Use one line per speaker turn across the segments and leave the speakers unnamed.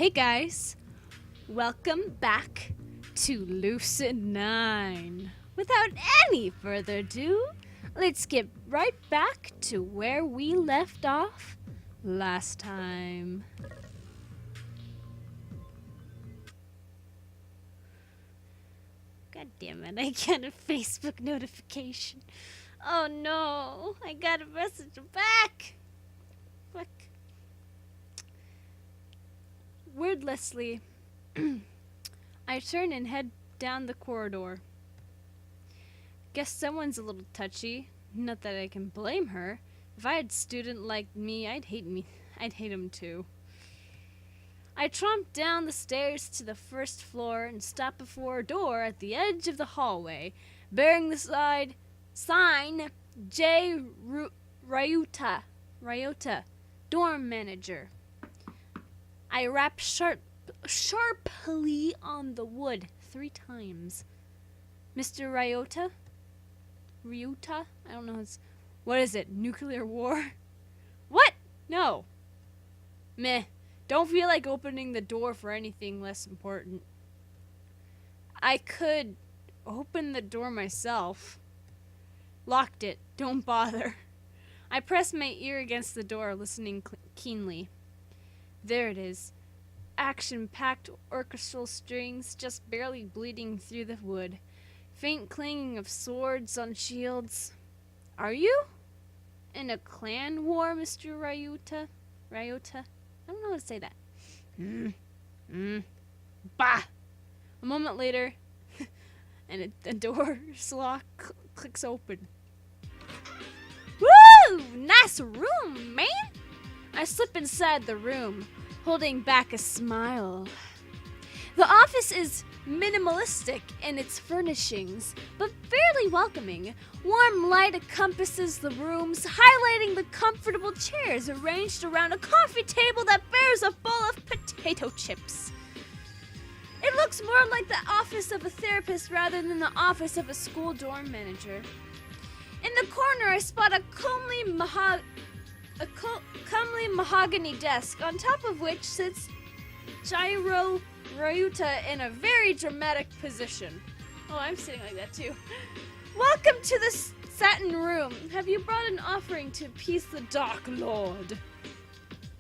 Hey guys, welcome back to Lucid9. Without any further ado, let's get right back to where we left off last time. God damn it, I got a Facebook notification. Oh no, I got a message back. Fuck. Wordlessly, I turn and head down the corridor. Guess someone's a little touchy. Not that I can blame her. If I had a student like me, I'd hate him too. I tromp down the stairs to the first floor and stop before a door at the edge of the hallway, bearing the sign J. Ryota, dorm manager. I rap sharply on the wood 3 times. Mr. Ryota? Ryota? I don't know. What is it? Nuclear war? What? No. Meh. Don't feel like opening the door for anything less important. I could open the door myself. Locked it. Don't bother. I press my ear against the door, listening keenly. There it is. Action-packed orchestral strings just barely bleeding through the wood. Faint clanging of swords on shields. Are you in a clan war, Mr. Ryota? Ryota? I don't know how to say that. Bah! A moment later, and the door's lock clicks open. Woo! Nice room, man! I slip inside the room, holding back a smile. The office is minimalistic in its furnishings, but fairly welcoming. Warm light encompasses the rooms, highlighting the comfortable chairs arranged around a coffee table that bears a bowl of potato chips. It looks more like the office of a therapist rather than the office of a school dorm manager. In the corner, I spot a comely mahogany desk, on top of which sits Gyro Ryuta in a very dramatic position. Oh, I'm sitting like that too. Welcome to the satin room. Have you brought an offering to appease the Dark Lord?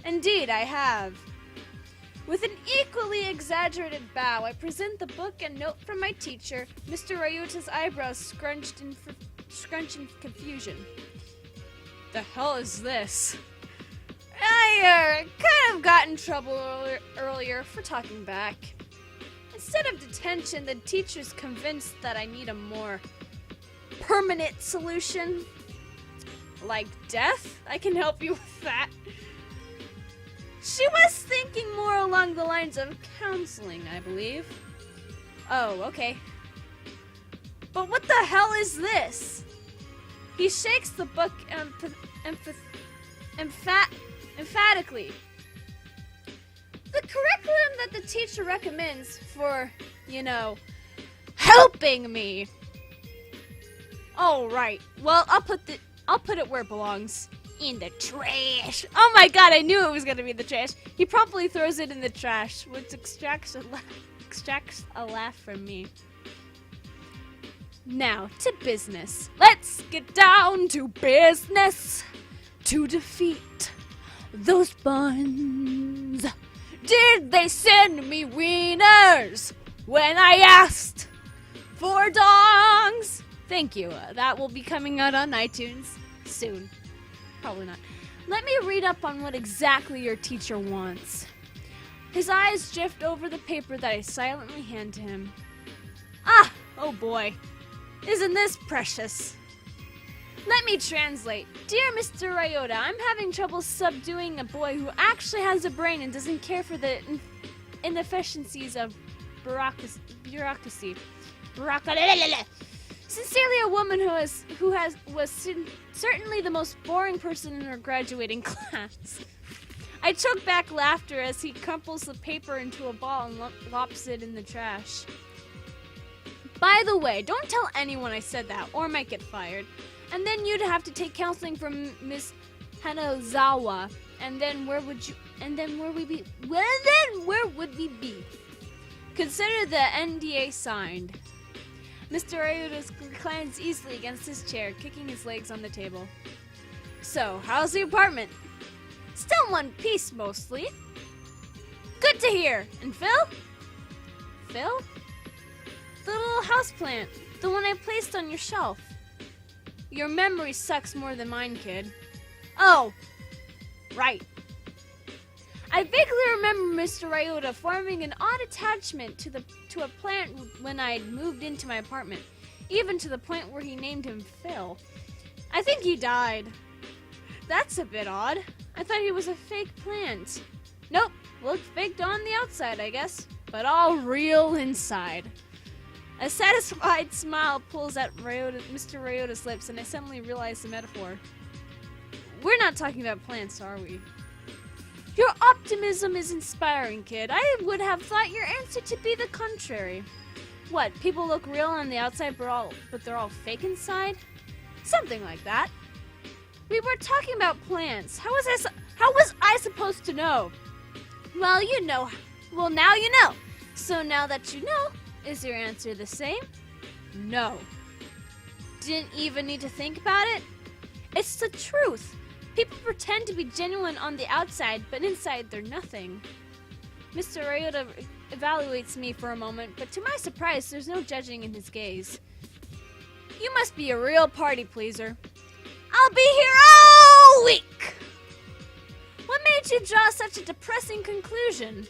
Indeed, I have. With an equally exaggerated bow, I present the book and note from my teacher. Mr. Ryuta's eyebrows scrunched in confusion. The hell is this? I kind of got in trouble earlier for talking back. Instead of detention, the teacher's convinced that I need a more permanent solution. Like death? I can help you with that. She was thinking more along the lines of counseling, I believe. Oh, okay. But what the hell is this? He shakes the book emphatically. The curriculum that the teacher recommends for, helping me. Oh, right. Well, I'll put it where it belongs. In the trash. Oh my god, I knew it was gonna be the trash. He promptly throws it in the trash, which extracts a laugh from me. Now, to business. Let's get down to business. To defeat those buns. Did they send me wieners when I asked for dongs? Thank you. That will be coming out on iTunes soon. Probably not. Let me read up on what exactly your teacher wants. His eyes drift over the paper that I silently hand to him. Ah, oh boy. Isn't this precious? Let me translate. Dear Mr. Ryota, I'm having trouble subduing a boy who actually has a brain and doesn't care for the inefficiencies of bureaucracy. Sincerely, a woman who was certainly the most boring person in her graduating class. I choke back laughter as he crumples the paper into a ball and lops it in the trash. By the way, don't tell anyone I said that, or I might get fired. And then you'd have to take counseling from Miss Hanazawa. And then where would we be? Consider the NDA signed. Mr. Ryota reclines easily against his chair, kicking his legs on the table. So, how's the apartment? Still in one piece, mostly. Good to hear. And Phil? Phil? The little houseplant. The one I placed on your shelf. Your memory sucks more than mine, kid. Oh, right. I vaguely remember Mr. Ryota forming an odd attachment to a plant when I'd moved into my apartment, even to the point where he named him Phil. I think he died. That's a bit odd. I thought he was a fake plant. Nope, looked faked on the outside, I guess, but all real inside. A satisfied smile pulls at Mr. Ryota's lips, and I suddenly realize the metaphor. We're not talking about plants, are we? Your optimism is inspiring, kid. I would have thought your answer to be the contrary. What, people look real on the outside, but they're all fake inside? Something like that. We were talking about plants. How was I supposed to know? Well, you know. Well, now you know. So now that you know, is your answer the same? No. Didn't even need to think about it? It's the truth. People pretend to be genuine on the outside, but inside they're nothing. Mr. Ryota evaluates me for a moment, but to my surprise, there's no judging in his gaze. You must be a real party pleaser. I'll be here all week! What made you draw such a depressing conclusion?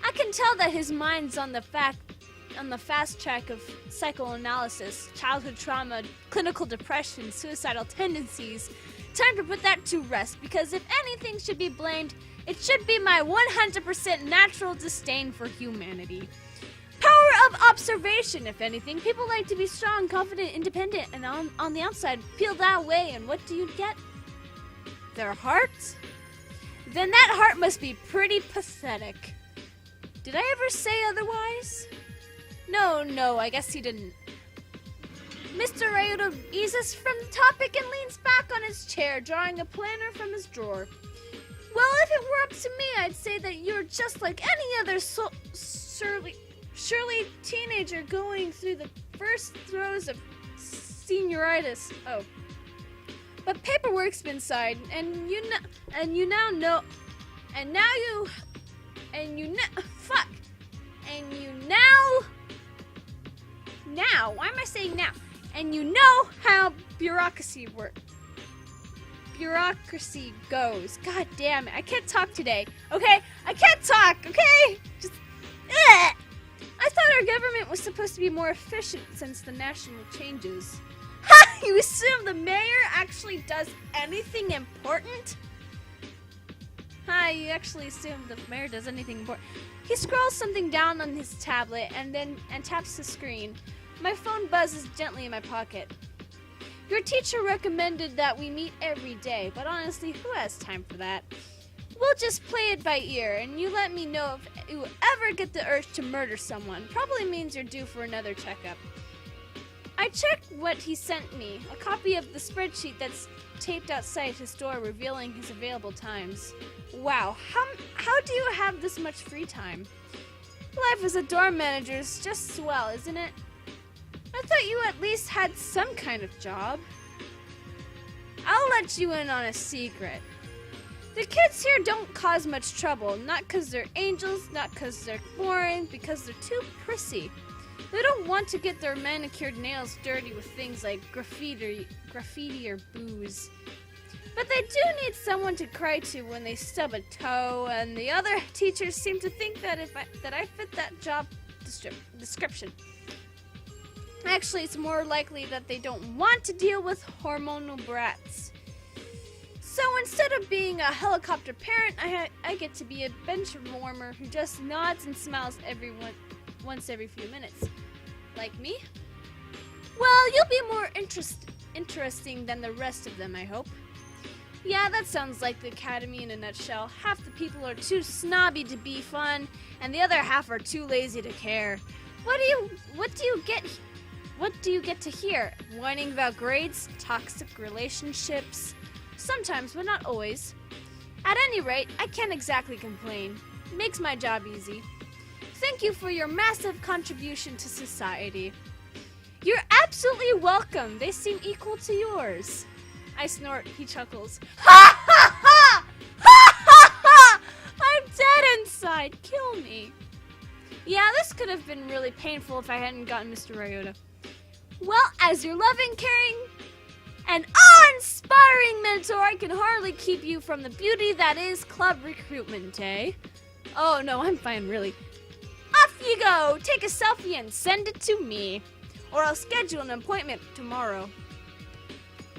I can tell that his mind's on the fast track of psychoanalysis, childhood trauma, clinical depression, suicidal tendencies. Time to put that to rest, because if anything should be blamed, it should be my 100% natural disdain for humanity. Power of observation, if anything. People like to be strong, confident, independent, and on the outside, peel that way, and what do you get? Their hearts? Then that heart must be pretty pathetic. Did I ever say otherwise? No, I guess he didn't. Mr. Ryota eases from the topic and leans back on his chair, drawing a planner from his drawer. Well, if it were up to me, I'd say that you're just like any other surly teenager going through the first throes of senioritis. Oh. But paperwork's been signed, and you now, why am I saying now? And you know how bureaucracy goes. God damn it. I can't talk today. Okay? I can't talk, okay? Just I thought our government was supposed to be more efficient since the national changes. Ha! You assume the mayor actually does anything important? You actually assume the mayor does anything important. He scrolls something down on his tablet and taps the screen. My phone buzzes gently in my pocket. Your teacher recommended that we meet every day, but honestly, who has time for that? We'll just play it by ear, and you let me know if you ever get the urge to murder someone. Probably means you're due for another checkup. I checked what he sent me, a copy of the spreadsheet that's taped outside his door revealing his available times. Wow, how do you have this much free time? Life as a dorm manager is just swell, isn't it? I thought you at least had some kind of job. I'll let you in on a secret. The kids here don't cause much trouble, not because they're angels, not because they're boring, because they're too prissy. They don't want to get their manicured nails dirty with things like graffiti or booze. But they do need someone to cry to when they stub a toe, and the other teachers seem to think that I fit that job description. Actually, it's more likely that they don't want to deal with hormonal brats. So instead of being a helicopter parent, I get to be a bench warmer who just nods and smiles once every few minutes. Like me? Well, you'll be more interesting than the rest of them, I hope. Yeah, that sounds like the academy in a nutshell. Half the people are too snobby to be fun, and the other half are too lazy to care. What do you get to hear? Whining about grades, toxic relationships. Sometimes, but not always. At any rate, I can't exactly complain. It makes my job easy. Thank you for your massive contribution to society. You're absolutely welcome. They seem equal to yours. I snort. He chuckles. Ha ha ha! Ha ha ha! I'm dead inside. Kill me. Yeah, this could have been really painful if I hadn't gotten Mr. Ryota. Well, as your loving, caring, and awe-inspiring mentor, I can hardly keep you from the beauty that is club recruitment, eh? Oh no, I'm fine, really. Off you go! Take a selfie and send it to me. Or I'll schedule an appointment tomorrow.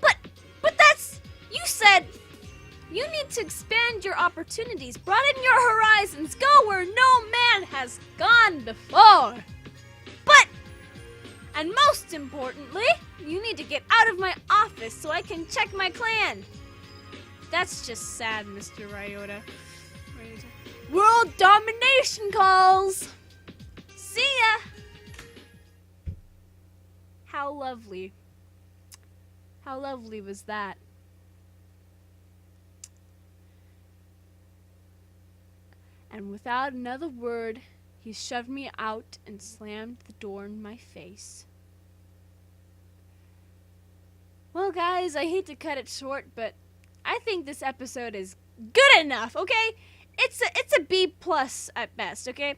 But that's... You said... You need to expand your opportunities, broaden your horizons, go where no man has gone before. But... And most importantly, you need to get out of my office so I can check my clan. That's just sad, Mr. Ryota. World domination calls! See ya! How lovely. How lovely was that? And without another word, he shoved me out and slammed the door in my face. Well, guys, I hate to cut it short, but I think this episode is good enough, okay? It's a B+ at best, okay?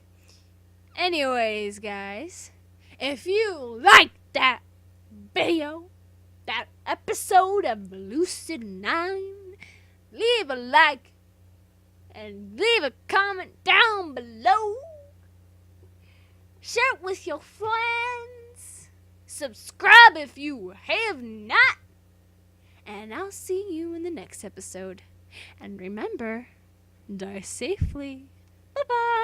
Anyways, guys, if you like that video, that episode of Lucid9, leave a like and leave a comment down below. Share it with your friends. Subscribe if you have not. And I'll see you in the next episode. And remember, die safely. Bye-bye.